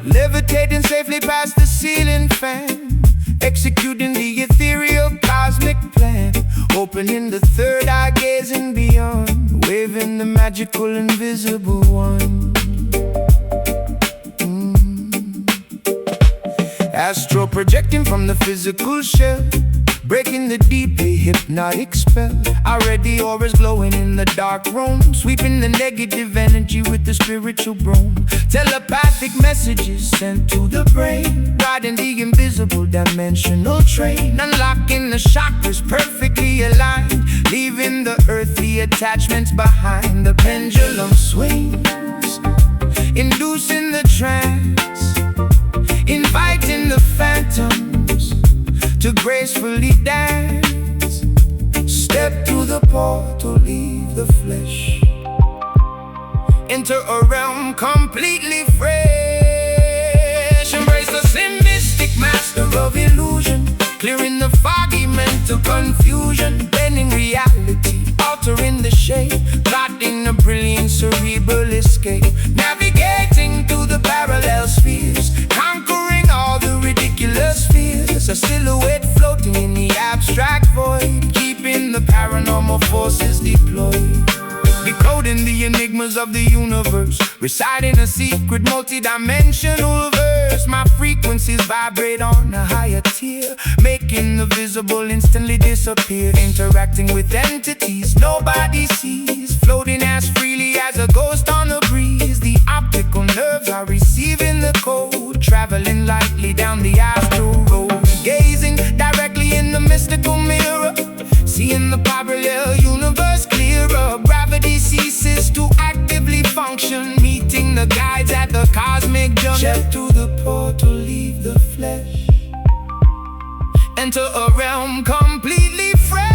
Levitating safely past the ceiling fan, executing the ethereal cosmic plan. Opening the third eye, gazing beyond, waving the magical invisible one. Astro projecting from the physical shell, breaking the deeply hypnotic spell. Already auras glowing in the dark room, sweeping the negative energy with the spiritual broom. Telepathic messages sent to the brain, riding the invisible dimensional train. Unlocking the chakras perfectly aligned, leaving the earthly attachments behind. The pendulum swings, inducing the trance, inviting the phantoms to gracefully dance. Step through the portal, leave the flesh, enter a realm completely fresh. Embrace the slim mystic master of illusion, clearing the foggy mental confusion, bending reality, altering the shape, plotting a brilliant cerebral escape, navigating through the parallel spheres, conquering all the ridiculous fears, a silhouette floating in the abstract void, keeping the paranormal forces deployed. Decoding the enigmas of the universe, reciting a secret multi-dimensional verse. My frequencies vibrate on a higher tier, making the visible instantly disappear. Interacting with entities nobody sees, floating as freely as a ghost on a breeze. The optical nerves are receiving the code, traveling lightly down the astral road. Gazing directly in the mystical mirror, seeing the parallel universe clearer. Gravity ceases to actively function, meeting the guides at the cosmic junction. Step to the portal, leave the flesh, enter a realm completely fresh.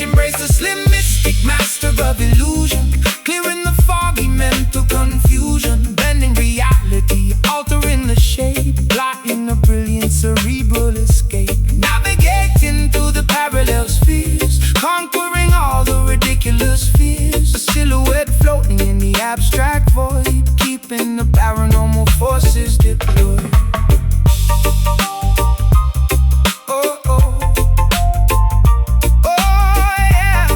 Embrace the slim mystic master of illusion, clearing the foggy mental confusion, bending reality, altering the shape, plotting a brilliant cerebral escape, navigating through the parallel spheres, conquering all the ridiculous fears. A silhouette floating in the abstract void, keeping the paranormal forces deployed. Oh, oh. Oh, yeah.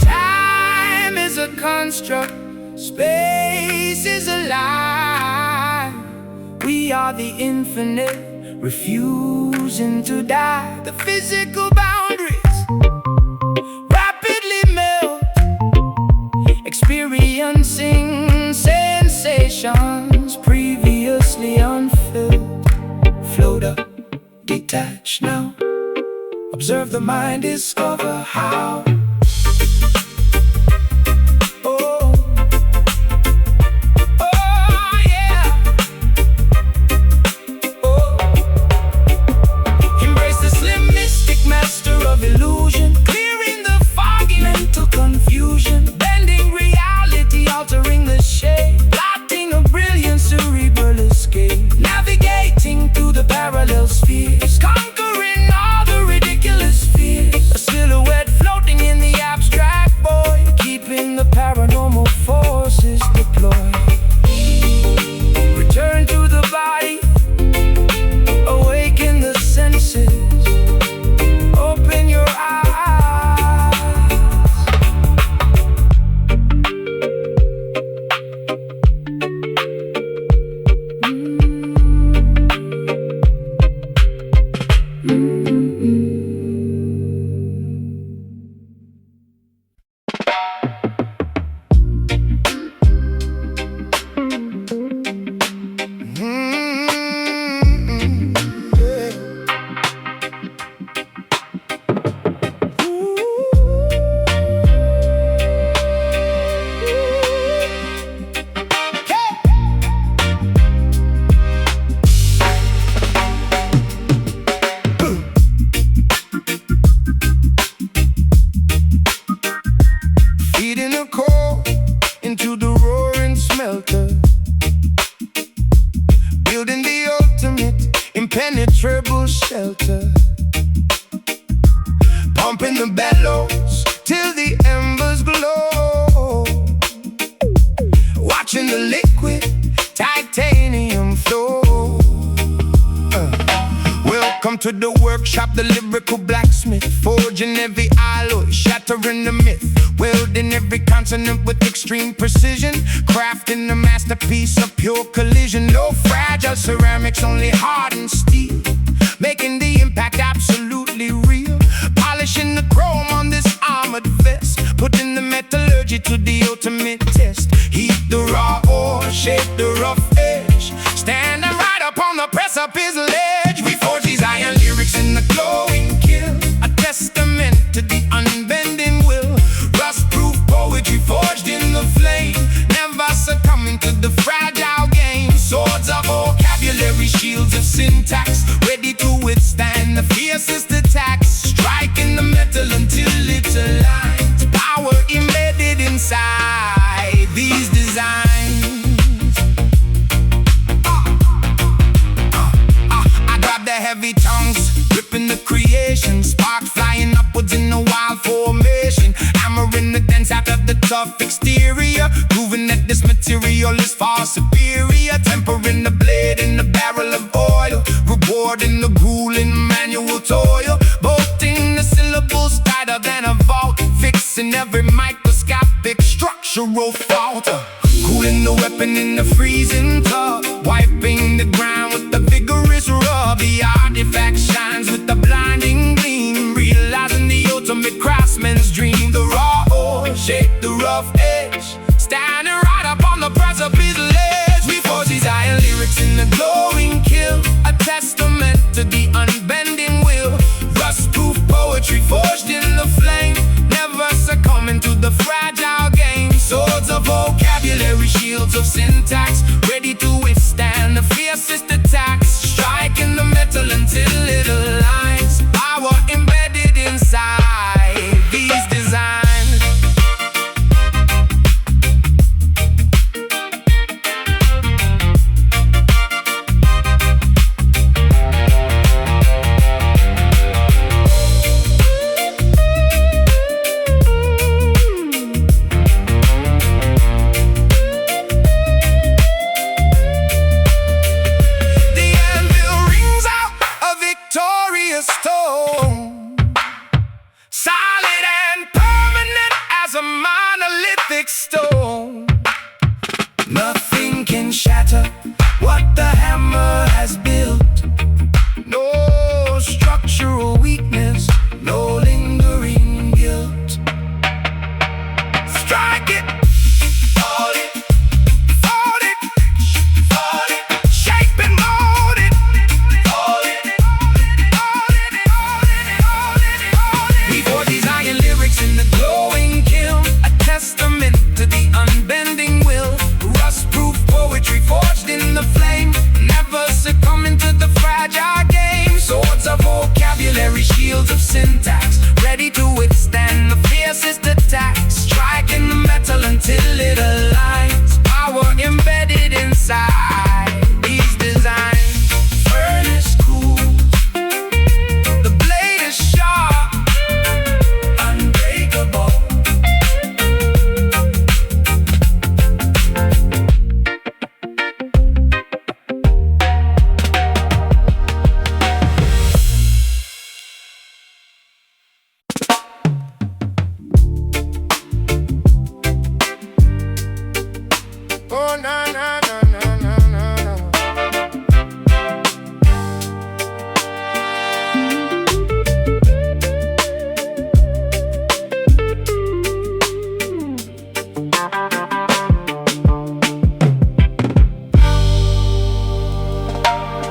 Time is a construct, space is a lie. We are the infinite, refusing to die. The physical boundaries rapidly melt, experiencing sensations previously unfilled. Float up, detach now, observe the mind, discover how. Illusion, clearing the foggy mental confusion, bending reality, altering the shape, plotting a brilliant cerebral escape, navigating through the parallel spheres, conquering all the ridiculous fears. A silhouette floating in the abstract void, keeping the paranormal forces deployed. Return to the body, awaken the senses, open your eyes. Feeding a core into the roaring smelter, building the ultimate impenetrable shelter, pumping the bellows till the embers glow, watching the liquid titanium flow. Welcome to the workshop, the lyrical blacksmith, forging every alloy, shattering the myth, welding every consonant with extreme precision, crafting a masterpiece of pure collision. No fragile ceramics, only hardened steel, making the impact absolutely real, polishing the chrome on this armored vest, putting the metallurgy to the ultimate test. Heat the raw ore, shape the rough edge, standing right up on the precipice ledge. We forge these iron lyrics in the glowing kill, a testament to the unbending will, rust-proof poetry withstand the fiercest attacks, striking the metal until it aligns. Power embedded inside these designs. I grab the heavy tongues, ripping the creation, sparks flying upwards in a wild formation, hammering the dents out of the tough exterior, proving that this material is far superior, tempering the blade in the barrel of oil, rewarding the grueling manual toil, bolting the syllables tighter than a vault, fixing every microscopic structural fault, cooling the weapon in the freezing tub, wiping the ground with the vigorous rub. The artifact shines with the blinding gleam, realizing the ultimate craftsman's dream. The raw ore shaped the rough edge, standing right up on the precipice ledge. We forge these iron lyrics in the glowing kill, a testament to the unbending will. Rust-proof poetry forged in the flame, never succumbing to the fragile game. Swords of vocabulary, shields of syntax, ready to withstand the fiercest attacks, striking the metal until it aligns. Power embedded inside these designs. Stone, solid and permanent as a monolithic stone. Nothing can shatter what the hammer has built. No structural weakness, no lingering guilt. Strike it, fold it, fold it, fold it, shape and mold it, fold it. In the glowing kiln, a testament to the unbending will. Rust-proof poetry forged in the flame, never succumbing to the fragile game. Swords of vocabulary, shields of syntax, ready to withstand the fiercest attacks, striking the metal until it aligns. Power embedded inside these designs. Furnace cool, the blade is sharp, oh, na, na, na, na, na, na.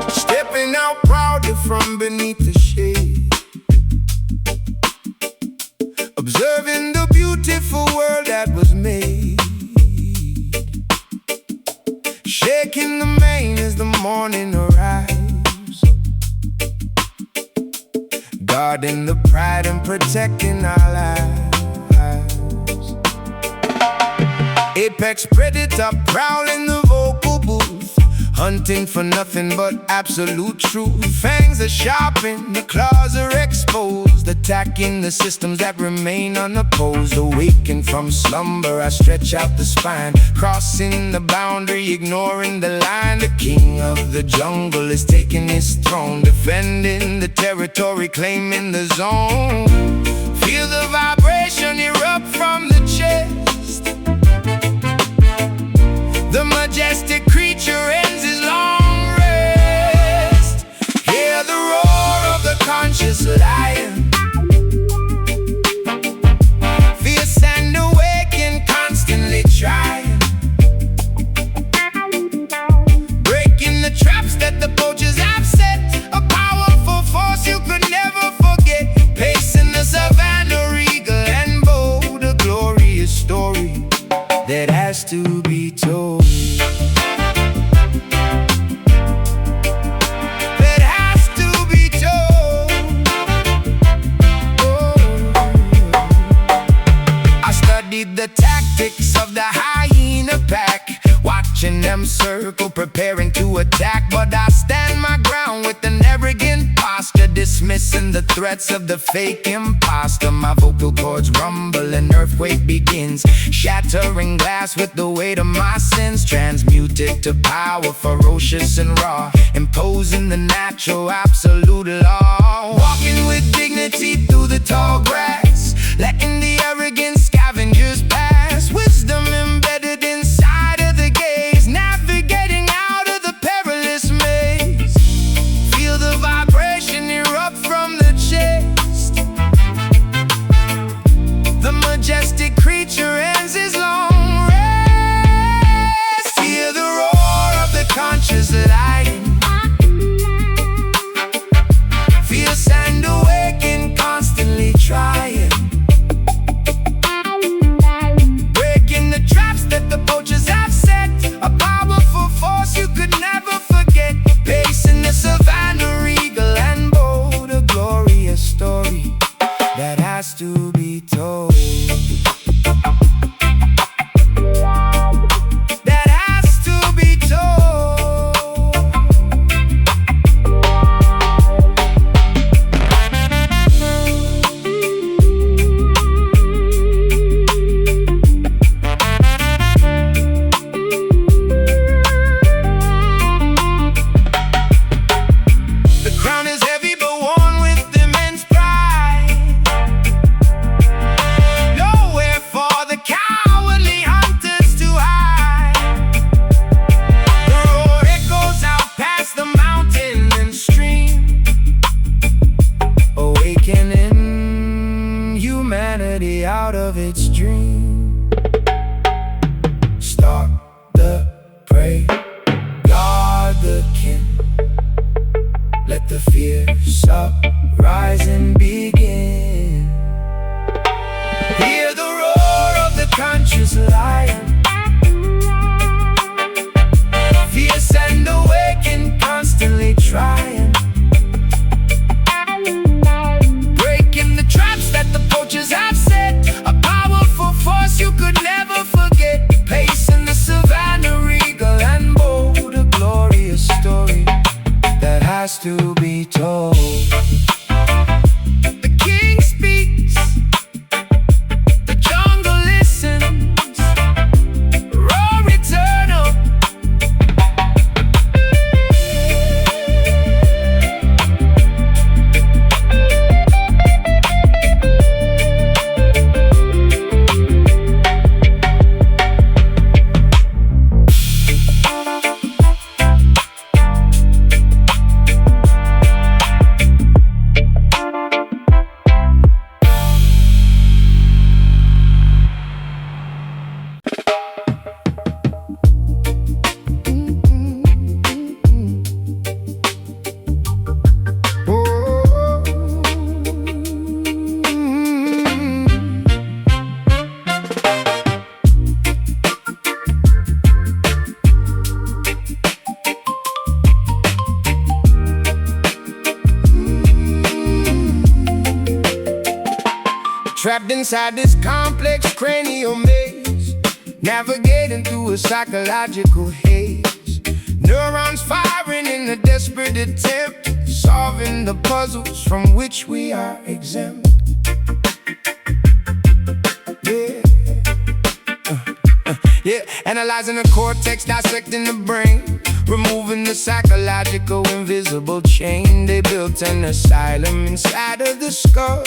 Stepping out proudly from beneath the shade, observing the beautiful world that was made. Shaking the mane as the morning arrives, guarding the pride and protecting our lives. Apex predator prowling the vocal booth, hunting for nothing but absolute truth. Fangs are sharpened, the claws are exposed, attacking the systems that remain unopposed. Awakened from slumber, I stretch out the spine, crossing the boundary, ignoring the line. The king of the jungle is taking his throne, defending the territory, claiming the zone. Feel the vibration erupt from the chest, the majestic creature ends his long rest. Hear the roar of the conscious lion, fierce and awakened, constantly trying, breaking the traps that the poachers have set. A powerful force you could never forget, pacing the savannah, regal and bold. A glorious story that has to be told. That has to be told. preparing to attack, but I stand my ground with an arrogant posture, dismissing the threats of the fake imposter. My vocal cords rumble, an earthquake begins, shattering glass with the weight of my sins, transmuted to power, ferocious and raw, imposing the natural absolute law. Walking with dignity through the tall grass, letting the arrogant scavengers pass. Wisdom embedded inside of the gaze, navigating out of the perilous maze. Feel the vibration erupt from the chest. The majestic creature ends his long rest. Hear the roar of the conscious lion. Fierce and awakened, constantly trying, breaking the traps that the poachers have set. A powerful force you could never forget, pacing the savannah, regal and bold. A glorious story that has to be told. That has to be told. The crown is heavy but worn with immense pride. Nowhere for the cowardly hunters to hide. The roar echoes out past the mountain and stream, awakening humanity out of its dream. Start the prey, guard the kin. Let the fierce uprising begin. Hear the roar of the conscious lion. Fierce and awakened, constantly trying, breaking the traps that the poachers have set. A powerful force you could never forget, pacing the savannah, regal and bold. A glorious story that has to be told. The king speaks, the jungle listens, roar eternal. Trapped inside this complex cranial maze, navigating through a psychological haze. Neurons firing in a desperate attempt, solving the puzzles from which we are exempt. Yeah, analyzing the cortex, dissecting the brain, removing the psychological invisible chain. They built an asylum inside of the skull,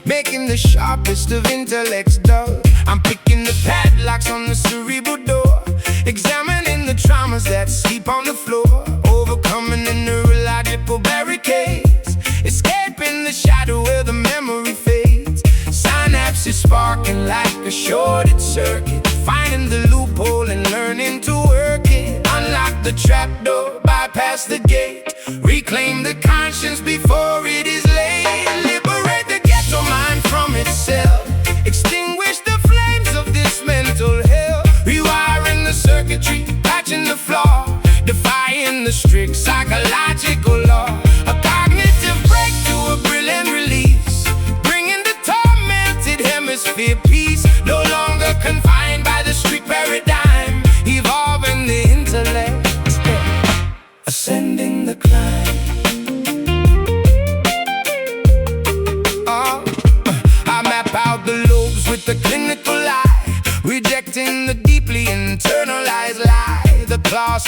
making the sharpest of intellects dull. I'm picking the padlocks on the cerebral door, examining the traumas that sleep on the floor, overcoming the neurological barricades, escaping the shadow where the memory fades. Synapses sparking like a shorted circuit, finding the loophole and learning to work it. Unlock the trapdoor, bypass the gate, reclaim the conscience before it is late. Liberate the ghetto mind from itself, extinguish the flames of this mental hell. Rewiring the circuitry, patching the flaw, defying the strict psychological law. A cognitive breakthrough, a brilliant release, bringing the tormented hemisphere peace. No longer confined by the street paradigm, evolving the intellect,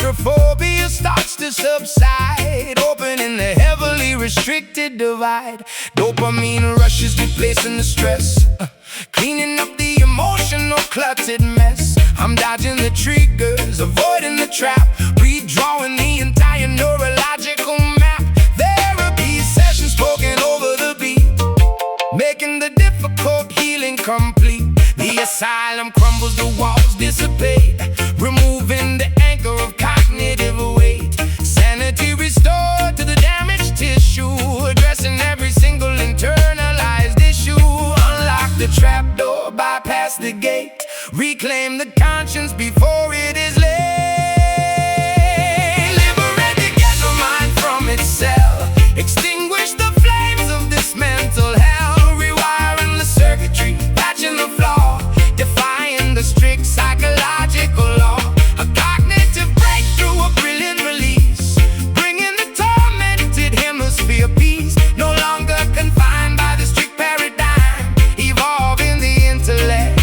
claustrophobia starts to subside, opening the heavily restricted divide. Dopamine rushes, replacing the stress, cleaning up the emotional cluttered mess. I'm dodging the triggers, avoiding the trap, redrawing the entire neurological map. Therapy sessions spoken over the beat, making the difficult healing complete. The asylum crumbles, the walls dissipate, removing the anchor of cognitive weight. Sanity restored to the damaged tissue, addressing every single internalized issue. Unlock the trapdoor, bypass the gate, reclaim the conscience before it is late. Liberate the ghetto mind from its cell, extinguish the flames of this mental hell, rewiring the circuitry, patching the flaw, defying the strict psychological law. A cognitive breakthrough, a brilliant release, bringing the tormented hemisphere peace. No longer confined by the strict paradigm, evolving the intellect,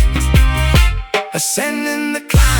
ascending the climb.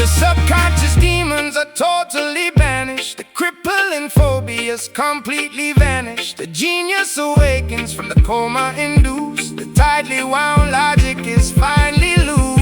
Subconscious demons are totally banished, the crippling phobias completely vanished. The genius awakens from the coma induced, the tightly wound logic is finally loose.